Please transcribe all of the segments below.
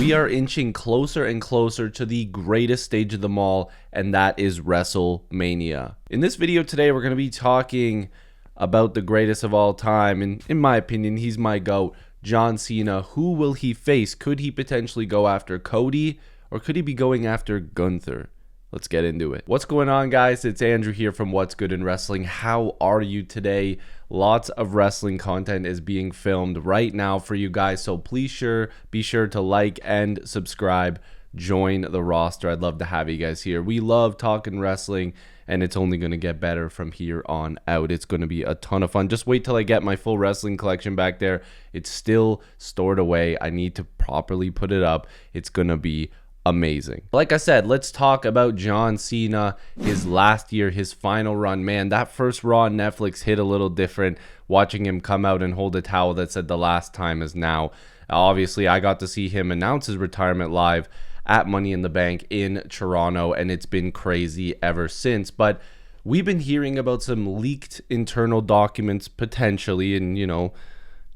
we are inching closer and closer to the greatest stage of them all, and that is WrestleMania. In this video today, we're going to be talking about the greatest of all time, and in my opinion, he's my GOAT, John Cena. Who will he face? Could he potentially go after Cody, or could he be going after Gunther? Let's get into it. What's going on, guys? It's Andrew here from What's Good in Wrestling. How are you today? Lots of wrestling content is being filmed right now for you guys, so please be sure to like and subscribe. Join the roster. I'd love to have you guys here. We love talking wrestling, and it's only going to get better from here on out. It's going to be a ton of fun. Just wait till I get my full wrestling collection back there. It's still stored away. I need to properly put it up. It's going to be amazing. Like I said, let's talk about John Cena, his last year, his final run. Man, that first Raw on Netflix hit a little different, watching him come out and hold a towel that said the last time is now. Obviously, I got to see him announce his retirement live at Money in the Bank in Toronto, and it's been crazy ever since. But we've been hearing about some leaked internal documents potentially, and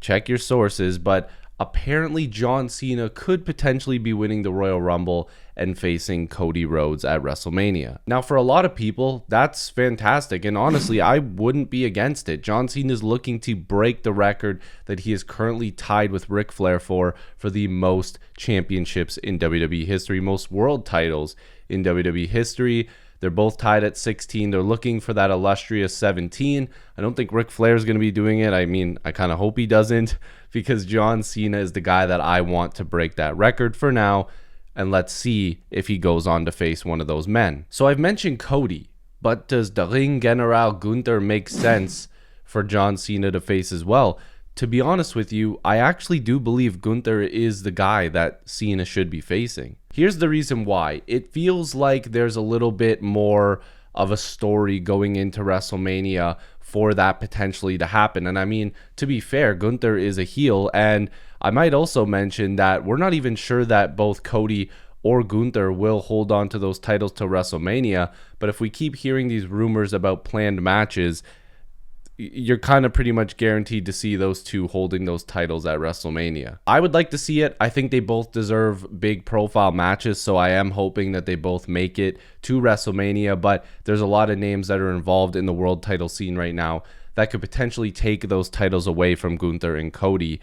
check your sources, but apparently John Cena could potentially be winning the Royal Rumble and facing Cody Rhodes at WrestleMania. Now, for a lot of people, that's fantastic, and honestly, I wouldn't be against it. John Cena is looking to break the record that he is currently tied with Ric Flair for the most championships in WWE history, most world titles in WWE history. They're both tied at 16. They're looking for that illustrious 17. I don't think Ric Flair is going to be doing it. I mean, I kind of hope he doesn't, because John Cena is the guy that I want to break that record for now. And let's see if he goes on to face one of those men. So I've mentioned Cody, but does the Ring General Gunther make sense for John Cena to face as well? To be honest with you, I actually do believe Gunther is the guy that Cena should be facing. Here's the reason why. It feels like there's a little bit more of a story going into WrestleMania for that potentially to happen. And I mean, to be fair, Gunther is a heel, and I might also mention that we're not even sure that both Cody or Gunther will hold on to those titles till WrestleMania. But if we keep hearing these rumors about planned matches, you're kind of pretty much guaranteed to see those two holding those titles at WrestleMania. I would like to see it. I think they both deserve big profile matches, so I am hoping that they both make it to WrestleMania, but there's a lot of names that are involved in the world title scene right now that could potentially take those titles away from Gunther and Cody.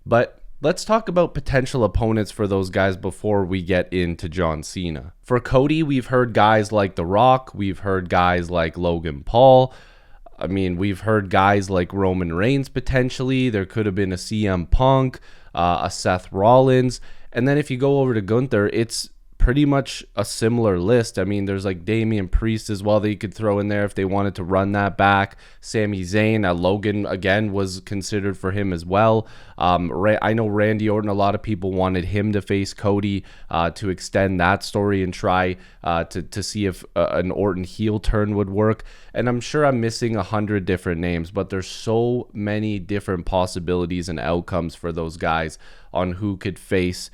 But let's talk about potential opponents for those guys before we get into John Cena. For Cody, we've heard guys like The Rock. We've heard guys like Logan Paul. I mean, we've heard guys like Roman Reigns potentially. There could have been a CM Punk, a Seth Rollins. And then if you go over to Gunther, it's pretty much a similar list. I mean, there's like Damian Priest as well that you could throw in there if they wanted to run that back. Sami Zayn, Logan, again, was considered for him as well. I know Randy Orton, a lot of people wanted him to face Cody to extend that story and try to see if an Orton heel turn would work. And I'm sure I'm missing 100 different names, but there's so many different possibilities and outcomes for those guys on who could face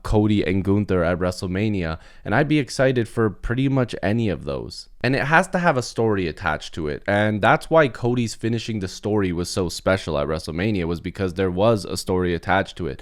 Cody and Gunther at WrestleMania, and I'd be excited for pretty much any of those. And it has to have a story attached to it, and that's why Cody's finishing the story was so special at WrestleMania, was because there was a story attached to it.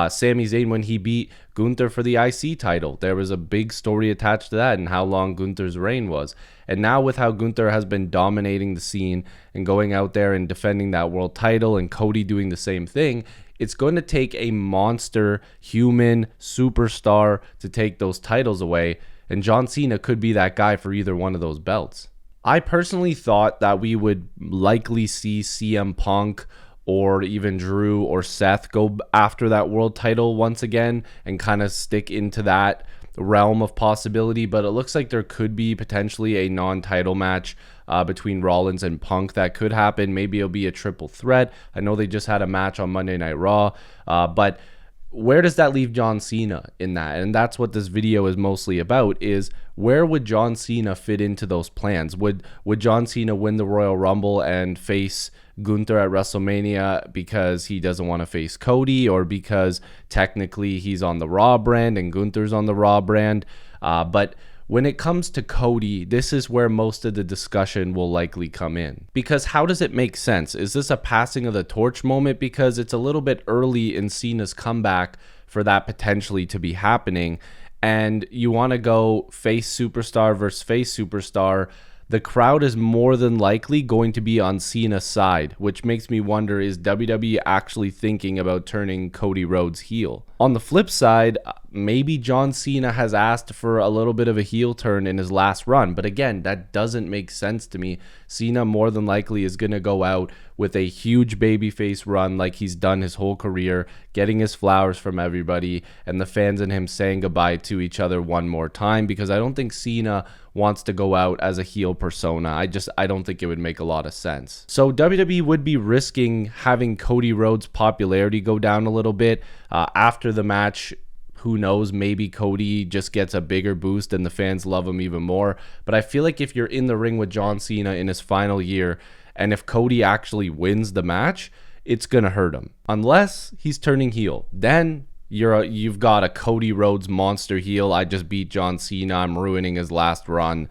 Sami Zayn, when he beat Gunther for the IC title, there was a big story attached to that and how long Gunther's reign was. And now with how Gunther has been dominating the scene and going out there and defending that world title, and Cody doing the same thing, it's going to take a monster human superstar to take those titles away, and John Cena could be that guy for either one of those belts. I personally thought that we would likely see CM Punk or even Drew or Seth go after that world title once again and kind of stick into that realm of possibility, but it looks like there could be potentially a non-title match between Rollins and Punk that could happen. Maybe it'll be a triple threat. I know they just had a match on Monday Night Raw, but where does that leave John Cena in that? And that's what this video is mostly about, is where would John Cena fit into those plans? Would John Cena win the Royal Rumble and face Gunther at WrestleMania because he doesn't want to face Cody, or because technically he's on the Raw brand and Gunther's on the Raw brand? But when it comes to Cody, this is where most of the discussion will likely come in. Because how does it make sense? Is this a passing of the torch moment? Because it's a little bit early in Cena's comeback for that potentially to be happening, and you want to go face superstar versus face superstar, the crowd is more than likely going to be on Cena's side, which makes me wonder, is WWE actually thinking about turning Cody Rhodes heel? On the flip side, maybe John Cena has asked for a little bit of a heel turn in his last run, but again, that doesn't make sense to me. Cena more than likely is going to go out with a huge babyface run like he's done his whole career, getting his flowers from everybody, and the fans and him saying goodbye to each other one more time, because I don't think Cena wants to go out as a heel persona. I don't think it would make a lot of sense. So WWE would be risking having Cody Rhodes' popularity go down a little bit after the match. Who knows, maybe Cody just gets a bigger boost and the fans love him even more. But I feel like if you're in the ring with John Cena in his final year, and if Cody actually wins the match, it's going to hurt him. Unless he's turning heel. Then you've got a Cody Rhodes monster heel. I just beat John Cena. I'm ruining his last run.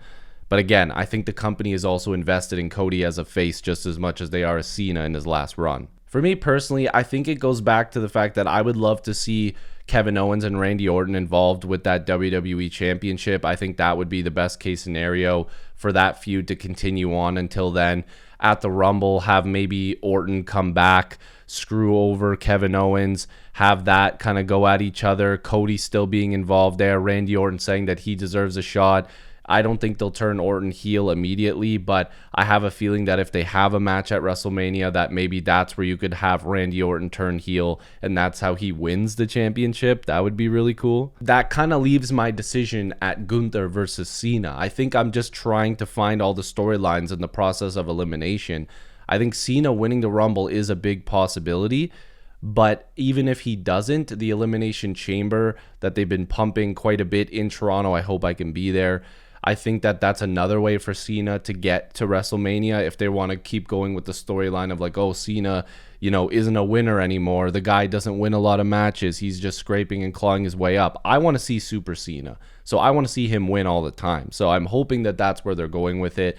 But again, I think the company is also invested in Cody as a face just as much as they are as Cena in his last run. For me personally, I think it goes back to the fact that I would love to see Kevin Owens and Randy Orton involved with that WWE Championship. I think that would be the best case scenario for that feud to continue on until then. At the Rumble, have maybe Orton come back, screw over Kevin Owens, have that kind of go at each other. Cody still being involved there, Randy Orton saying that he deserves a shot. I don't think they'll turn Orton heel immediately, but I have a feeling that if they have a match at WrestleMania, that maybe that's where you could have Randy Orton turn heel, and that's how he wins the championship. That would be really cool. That kind of leaves my decision at Gunther versus Cena. I think I'm just trying to find all the storylines in the process of elimination. I think Cena winning the Rumble is a big possibility, but even if he doesn't, the Elimination Chamber that they've been pumping quite a bit in Toronto, I hope I can be there. I think that that's another way for Cena to get to WrestleMania if they want to keep going with the storyline of like, oh, Cena, isn't a winner anymore. The guy doesn't win a lot of matches. He's just scraping and clawing his way up. I want to see Super Cena. So I want to see him win all the time. So I'm hoping that that's where they're going with it.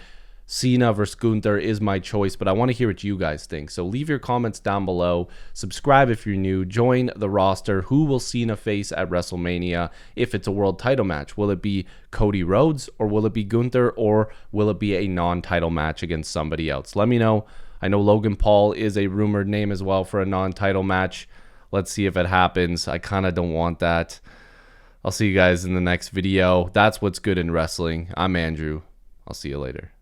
Cena versus Gunther is my choice, but I want to hear what you guys think. So leave your comments down below. Subscribe if you're new. Join the roster. Who will Cena face at WrestleMania if it's a world title match? Will it be Cody Rhodes, or will it be Gunther, or will it be a non-title match against somebody else? Let me know. I know Logan Paul is a rumored name as well for a non-title match. Let's see if it happens. I kind of don't want that. I'll see you guys in the next video. That's what's good in wrestling. I'm Andrew. I'll see you later.